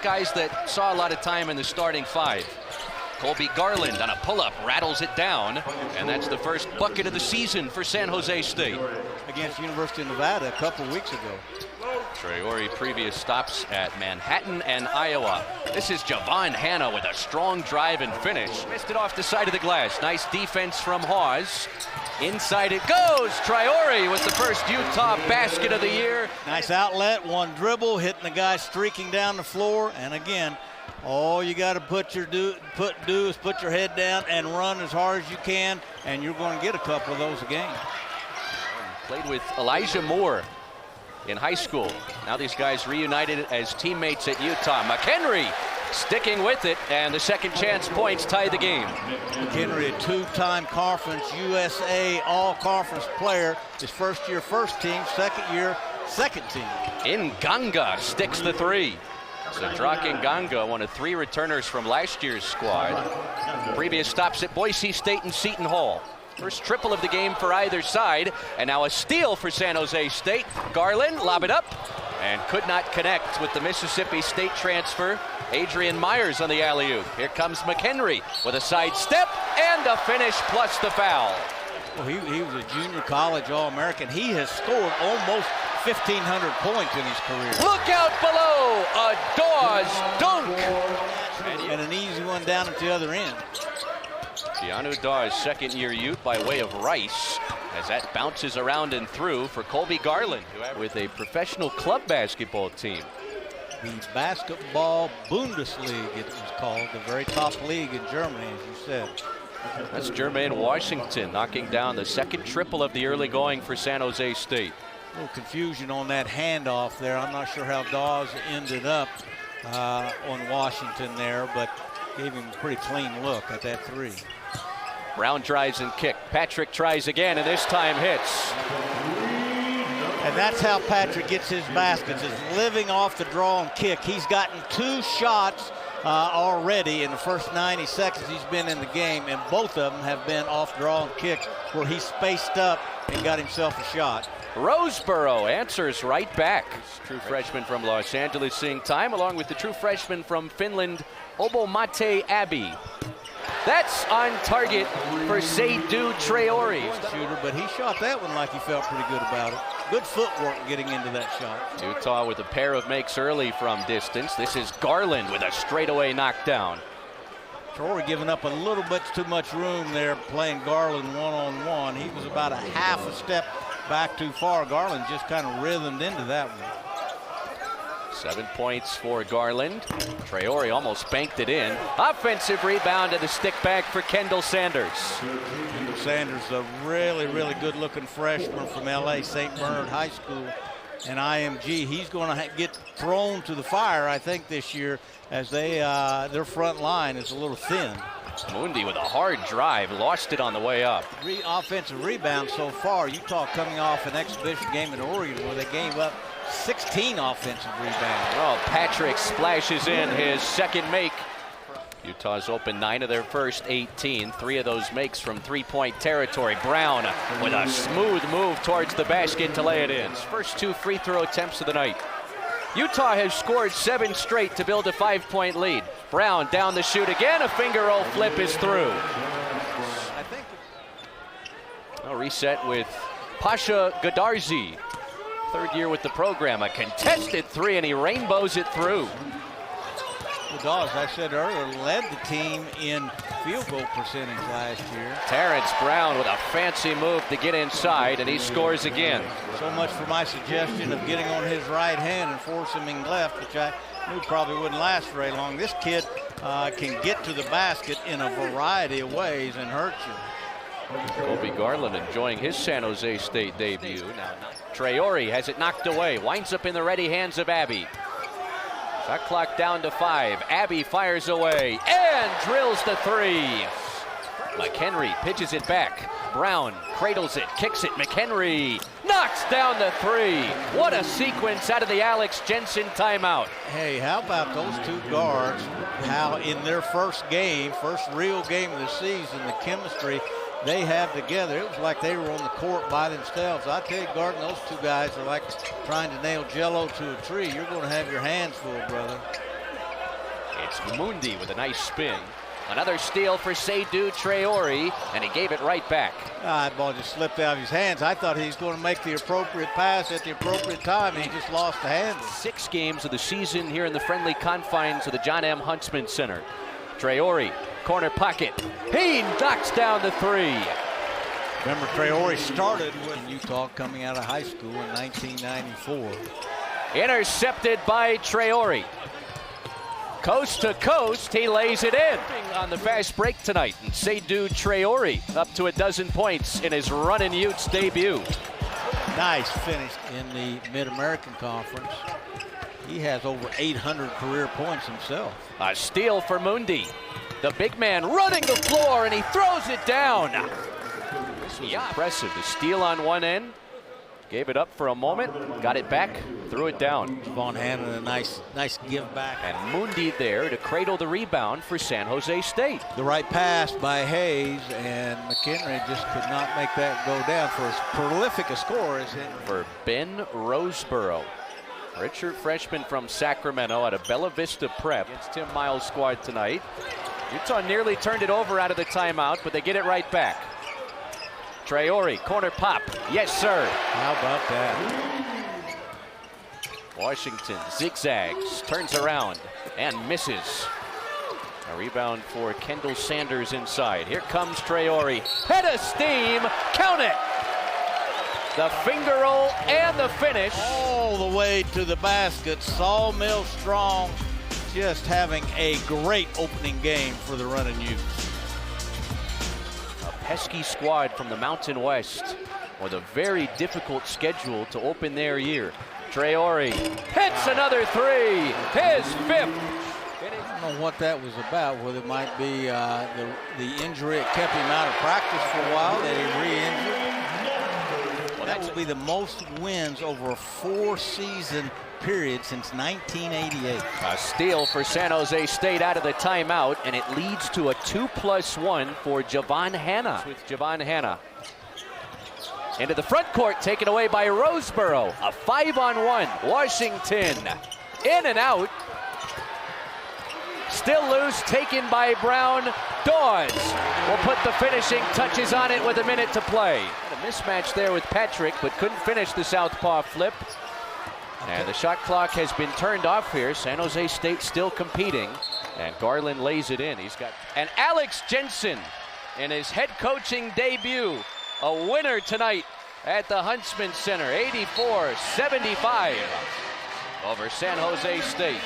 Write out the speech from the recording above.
guys that saw a lot of time in the starting five. Colby Garland on a pull-up, rattles it down, and that's the first bucket of the season for San Jose State. Against University of Nevada a couple weeks ago. Traore previous stops at Manhattan and Iowa. This is Javon Hanna with a strong drive and finish. Missed it off the side of the glass. Nice defense from Hawes. Inside it goes. Traore with the first Utah basket of the year. Nice outlet, one dribble, hitting the guy streaking down the floor. And again, all you got to do is put your head down and run as hard as you can, and you're going to get a couple of those a game. Played with Elijah Moore in high school. Now these guys reunited as teammates at Utah. McHenry sticking with it, and the second chance points tie the game. McHenry, a two-time conference USA all-conference player. His first year first team, second year second team. Nganga sticks the three. So Drake Nganga, one of three returners from last year's squad. Previous stops at Boise State and Seton Hall. First triple of the game for either side, and now a steal for San Jose State. Garland lob it up and could not connect with the Mississippi State transfer. Adrian Myers on the alley-oop. Here comes McHenry with a side step and a finish plus the foul. Well, he was a junior college All-American. He has scored almost 1,500 points in his career. Look out below, a Dawes dunk. And an easy one down at the other end. Keanu Dawes, second-year Ute by way of Rice, as that bounces around and through for Colby Garland, with a professional club basketball team. The Basketball Bundesliga, it was called, the very top league in Germany, as you said. That's Jermaine Washington knocking down the second triple of the early going for San Jose State. A little confusion on that handoff there. I'm not sure how Dawes ended up on Washington there, but gave him a pretty clean look at that three. Brown tries and kick. Patrick tries again, and this time hits. And that's how Patrick gets his baskets, is living off the draw and kick. He's gotten two shots already in the first 90 seconds he's been in the game, and both of them have been off draw and kick where he spaced up and got himself a shot. Roseboro answers right back. True freshman from Los Angeles seeing time, along with the true freshman from Finland, Obomate Abbey. That's on target for Seydou Traore. Shooter, but he shot that one like he felt pretty good about it. Good footwork getting into that shot. Utah with a pair of makes early from distance. This is Garland with a straightaway knockdown. Traore giving up a little bit too much room there, playing Garland one-on-one. He was about a half a step back too far. Garland just kind of rhythmed into that one. 7 points for Garland. Traore almost banked it in. Offensive rebound and the stick back for Kendall Sanders. Kendall Sanders, a really, really good-looking freshman from LA, St. Bernard High School and IMG. He's going to get thrown to the fire, I think, this year, as their front line is a little thin. Mundi with a hard drive, lost it on the way up. Offensive rebound so far. Utah coming off an exhibition game in Oregon where they gave up 16 offensive rebounds. Well, Patrick splashes in his second make. Utah's opened 9 of their first 18. 3 of those makes from three-point territory. Brown with a smooth move towards the basket to lay it in. First 2 free throw attempts of the night. Utah has scored 7 straight to build a 5-point lead. Brown down the chute again. A finger roll flip is through. A reset with Pasha Gadarzi. Third year with the program. A contested 3, and he rainbows it through. The Dogs, I said earlier, led the team in field goal percentage last year. Terrence Brown with a fancy move to get inside, and he scores again. So much for my suggestion of getting on his right hand and forcing him left, which I knew probably wouldn't last very long. This kid can get to the basket in a variety of ways and hurt you. Colby Garland enjoying his San Jose State debut. Now Traore has it knocked away, winds up in the ready hands of Abbey. Shot clock down to 5. Abbey fires away and drills the 3. McHenry pitches it back. Brown cradles it, kicks it. McHenry knocks down the 3. What a sequence out of the Alex Jensen timeout. Hey, how about those two guards? How in their first game, first real game of the season, the chemistry they have together. It was like they were on the court by themselves. I tell you, guarding those two guys are like trying to nail jello to a tree. You're going to have your hands full, brother. It's Mundi with a nice spin. Another steal for Seydou Traore, and he gave it right back. That ball just slipped out of his hands. I thought he was going to make the appropriate pass at the appropriate time, and he just lost the handle. 6 games of the season here in the friendly confines of the John M. Huntsman Center. Traore, corner pocket. He knocks down the 3. Remember, Traore started with Utah coming out of high school in 1994. Intercepted by Traore. Coast to coast, he lays it in. On the fast break tonight, and Seydou Traore up to 12 points in his running Utes debut. Nice finish in the Mid-American Conference. He has over 800 career points himself. A steal for Mundi. The big man running the floor, and he throws it down. This was impressive. The steal on one end. Gave it up for a moment, got it back, threw it down. Von Hannon, a nice give back. And Mundi there to cradle the rebound for San Jose State. The right pass by Hayes, and McHenry just could not make that go down for as prolific a score as him. For Ben Roseborough, redshirt freshman from Sacramento out of Bella Vista Prep. It's Tim Miles' squad tonight. Utah nearly turned it over out of the timeout, but they get it right back. Traore, corner pop. Yes, sir. How about that? Washington zigzags, turns around, and misses. A rebound for Kendall Sanders inside. Here comes Traore. Head of steam. Count it. The finger roll and the finish. All the way to the basket. Sawmill Strong just having a great opening game for the running Utes. Pesky squad from the Mountain West with a very difficult schedule to open their year. Traore hits another 3, his 5th. I don't know what that was about, whether it might be the injury that kept him out of practice for a while, that he re-injured. Well, that will be the most wins over a 4-season period since 1988. A steal for San Jose State out of the timeout, and it leads to a 2+1 for Javon Hanna. With Javon Hanna into the front court, taken away by Roseborough. A 5-on-1. Washington in and out. Still loose, taken by Brown. Dawes will put the finishing touches on it with a minute to play. A mismatch there with Patrick, but couldn't finish the southpaw flip. And the shot clock has been turned off here. San Jose State still competing. And Garland lays it in. He's got... And Alex Jensen in his head coaching debut. A winner tonight at the Huntsman Center. 84-75 over San Jose State.